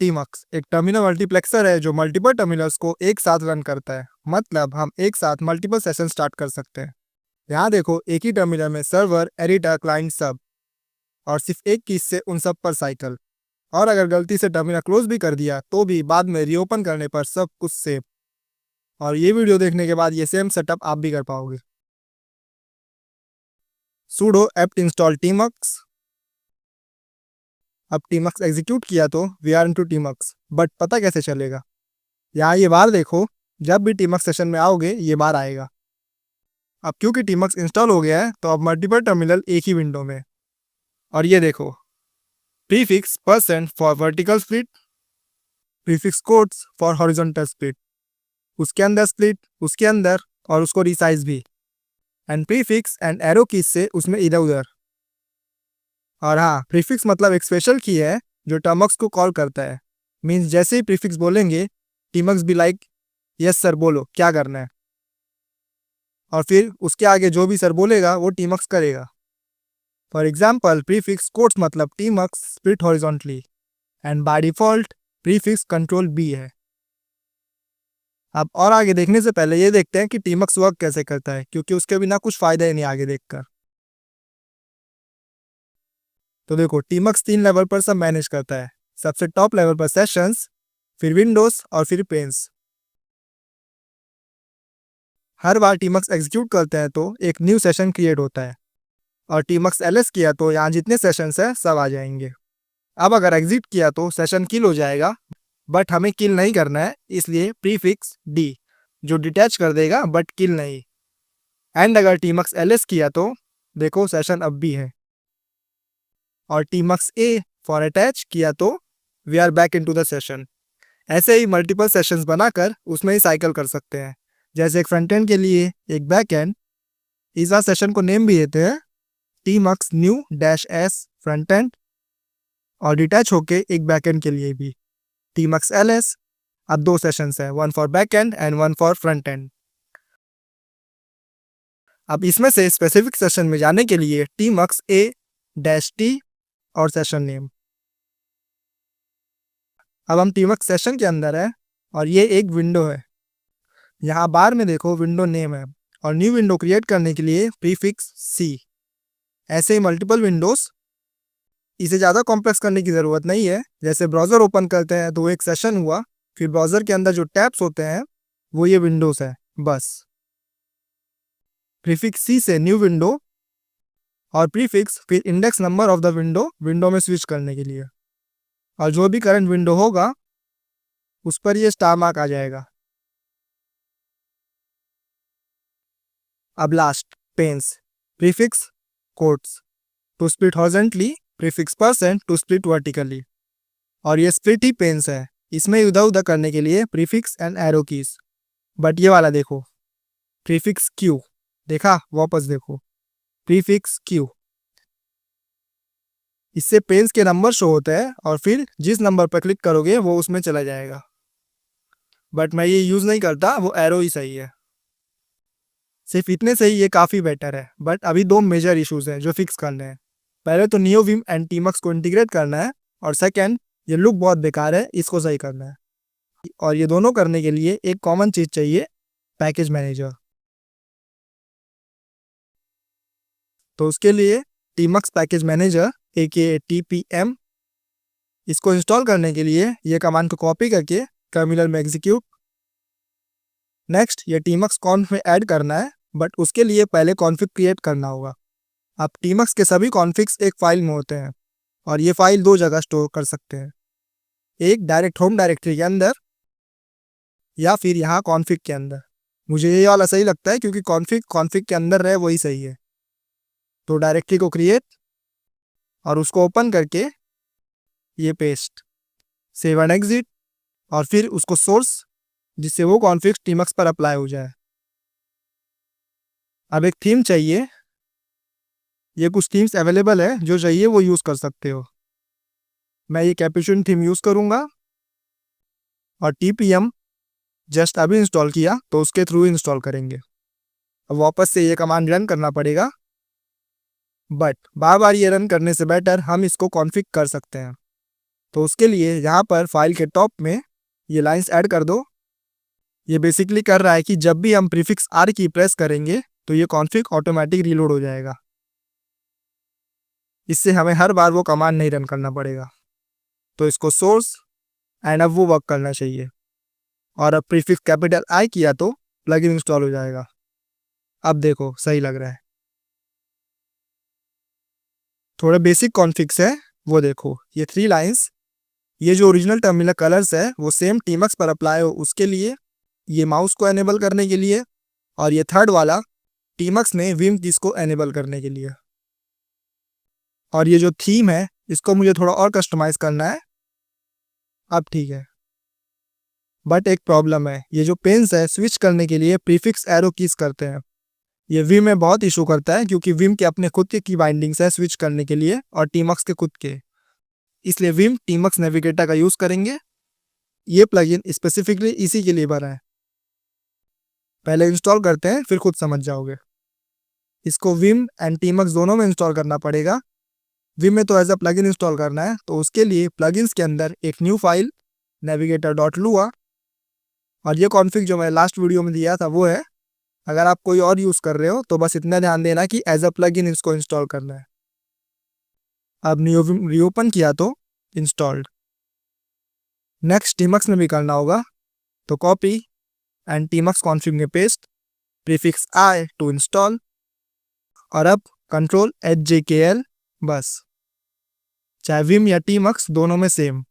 टीमक्स एक terminal multiplexer है जो मल्टीपल टर्मिनल्स को एक साथ रन करता है। मतलब हम एक साथ मल्टीपल सेशन स्टार्ट कर सकते हैं। यहाँ देखो, एक ही टर्मिनल में सर्वर, एडिटर, क्लाइंट सब, और सिर्फ एक कीज से उन सब पर साइकिल। और अगर गलती से टर्मिनल क्लोज भी कर दिया तो भी बाद में रीओपन करने पर सब कुछ सेव। और ये वीडियो देखने के बाद ये सेम सेटअप आप भी कर पाओगे। sudo apt install tmux। अब tmux एग्जीक्यूट किया तो we are into tmux, but पता कैसे चलेगा? यहाँ ये बार देखो, जब भी tmux सेशन में आओगे ये बार आएगा। अब क्योंकि tmux इंस्टॉल हो गया है तो अब मल्टीपल टर्मिनल एक ही विंडो में। और ये देखो, prefix % for vertical split, prefix codes for horizontal split, उसके अंदर स्प्लिट, उसके अंदर, और उसको रिसाइज भी, and prefix and arrow keys से उसमें इधर उधर। और हाँ, प्रीफिक्स मतलब एक स्पेशल की है जो tmux को कॉल करता है। मींस जैसे ही प्रीफिक्स बोलेंगे tmux भी लाइक यस सर बोलो क्या करना है, और फिर उसके आगे जो भी सर बोलेगा वो tmux करेगा। फॉर एग्जाम्पल, प्रीफिक्स कोड्स मतलब tmux split horizontally, and by default prefix control B है। अब और आगे देखने से पहले ये देखते हैं कि tmux वर्क कैसे करता है, क्योंकि उसके बिना कुछ फायदा ही नहीं आगे देखकर। तो देखो, tmux 3 लेवल पर सब मैनेज करता है। सबसे टॉप लेवल पर सेशंस, फिर विंडोज और फिर पेन्स। हर बार tmux एग्जीक्यूट करते हैं तो एक न्यू सेशन क्रिएट होता है, और tmux ls किया तो यहाँ जितने सेशंस है सब आ जाएंगे। अब अगर एग्जिट किया तो सेशन किल हो जाएगा, बट हमें किल नहीं करना है, इसलिए प्रीफिक्स डी जो डिटैच कर देगा बट किल नहीं। एंड अगर tmux ls किया तो देखो सेशन अब भी है, और tmux a फॉर अटैच किया तो we are back into the session. ऐसे ही मल्टीपल सेशंस बनाकर उसमें ही साइकिल कर सकते हैं। जैसे एक फ्रंट एंड के लिए एक बैक एंड, इस बार सेशन को नेम भी देते हैं tmux new -s front end, और डिटैच होके एक बैक एंड के लिए भी tmux ls। अब 2 सेशंस है, one for back and and one for front end. अब इसमें से स्पेसिफिक सेशन में जाने के लिए tmux a-t और सेशन नेम। अब हम tmux सेशन के अंदर है, और ये एक विंडो है। यहाँ बार में देखो विंडो नेम है, और न्यू विंडो क्रिएट करने के लिए प्रीफिक्स सी। ऐसे ही मल्टीपल विंडोज, इसे ज़्यादा कॉम्प्लेक्स करने की ज़रूरत नहीं है। जैसे ब्राउज़र ओपन करते हैं तो एक सेशन हुआ, फिर ब्राउज़र के अंदर जो टैब्स होते हैं वो ये विंडोज है बस। प्रीफिक्स सी से न्यू विंडो, और प्रीफिक्स फिर index number of the window में स्विच करने के लिए, और जो भी करंट विंडो होगा उस पर ये स्टार मार्क आ जाएगा। अब last panes, prefix codes to split horizontally, prefix % to split vertically, और ये स्प्लिट ही पेन्स है। इसमें इधर उधर करने के लिए prefix and arrow keys. But ये वाला देखो, प्रीफिक्स क्यू, देखा? वापस देखो, प्रीफिक्स क्यू, इससे पेन्स के नंबर शो होते हैं, और फिर जिस नंबर पर क्लिक करोगे वो उसमें चला जाएगा। बट मैं ये यूज नहीं करता, वो एरो ही सही है। सिर्फ इतने से ही ये काफी बेटर है। बट अभी 2 मेजर इश्यूज हैं जो फिक्स करने हैं। पहले तो NeoVim एंड tmux को इंटीग्रेट करना है, और सेकेंड, ये लुक बहुत बेकार है, इसको सही करना है। और ये दोनों करने के लिए एक कॉमन चीज चाहिए, पैकेज मैनेजर। तो उसके लिए tmux package manager aka tpm, इसको इंस्टॉल करने के लिए ये कमांड को कॉपी करके टर्मिनल में एग्जीक्यूट। नेक्स्ट, ये tmux कॉन्फ में ऐड करना है, बट उसके लिए पहले कॉन्फ़िग क्रिएट करना होगा। अब tmux के सभी कॉन्फ़िग्स एक फाइल में होते हैं, और ये फाइल 2 जगह स्टोर कर सकते हैं, एक डायरेक्ट होम डायरेक्टरी के अंदर, या फिर यहाँ कॉन्फ़िग के अंदर। मुझे ये वाला सही लगता है क्योंकि कॉन्फ़िग के अंदर रहे वही सही है। तो डायरेक्टरी को क्रिएट और उसको ओपन करके ये पेस्ट, सेव एंड एग्जिट, और फिर उसको सोर्स, जिससे वो कॉन्फ़िग tmux पर अप्लाई हो जाए। अब एक थीम चाहिए, ये कुछ थीम्स अवेलेबल है, जो चाहिए वो यूज़ कर सकते हो। मैं ये कैपुचिन थीम यूज़ करूँगा, और tpm जस्ट अभी इंस्टॉल किया तो उसके थ्रू इंस्टॉल करेंगे। अब वापस से ये कमांड रन करना पड़ेगा, बट बार बार ये रन करने से बेटर हम इसको कॉन्फ़िग कर सकते हैं। तो उसके लिए यहाँ पर फाइल के टॉप में ये लाइंस ऐड कर दो। ये बेसिकली कर रहा है कि जब भी हम प्रीफिक्स आर की प्रेस करेंगे तो ये कॉन्फ़िग ऑटोमेटिक रीलोड हो जाएगा। इससे हमें हर बार वो कमांड नहीं रन करना पड़ेगा। तो इसको सोर्स एंड अब वो वर्क करना चाहिए। और अब प्रीफिक्स कैपिटल आई किया तो प्लगइन इंस्टॉल हो जाएगा। अब देखो सही लग रहा है। थोड़े बेसिक कॉन्फिग्स है वो देखो, ये 3 लाइंस, ये जो ओरिजिनल टर्मिनल कलर्स है वो सेम टीमक्स पर अप्लाई हो उसके लिए, ये माउस को एनेबल करने के लिए, और ये थर्ड वाला टीमक्स में विम कीज को एनेबल करने के लिए। और ये जो थीम है इसको मुझे थोड़ा और कस्टमाइज करना है। अब ठीक है, बट एक प्रॉब्लम है, ये जो पेन्स है स्विच करने के लिए प्रीफिक्स एरो कीज करते हैं। ये विम में बहुत इशू करता है क्योंकि विम के अपने खुद के की बाइंडिंग्स है स्विच करने के लिए और टीमक्स के खुद के, इसलिए विम टीमक्स नेविगेटर का यूज करेंगे। ये प्लगइन स्पेसिफिकली इसी के लिए बना है। पहले इंस्टॉल करते हैं फिर खुद समझ जाओगे। इसको विम एंड टीमक्स दोनों में इंस्टॉल करना पड़ेगा। विम में तो एज अ प्लगइन इंस्टॉल करना है, तो उसके लिए प्लगइन्स के अंदर एक न्यू फाइल navigator.lua, और ये कॉन्फ़िग जो मैं लास्ट वीडियो में दिया था वो है। अगर आप कोई और यूज कर रहे हो तो बस इतना ध्यान देना कि एज अ प्लगइन इसको इंस्टॉल करना है। अब रीओपन किया तो इंस्टॉल्ड। नेक्स्ट टीमक्स में भी करना होगा, तो कॉपी एंड टीमक्स कॉन्फ़िग में paste, prefix I to install, और अब कंट्रोल HJKL, बस। चाहे विम या टीमक्स दोनों में सेम।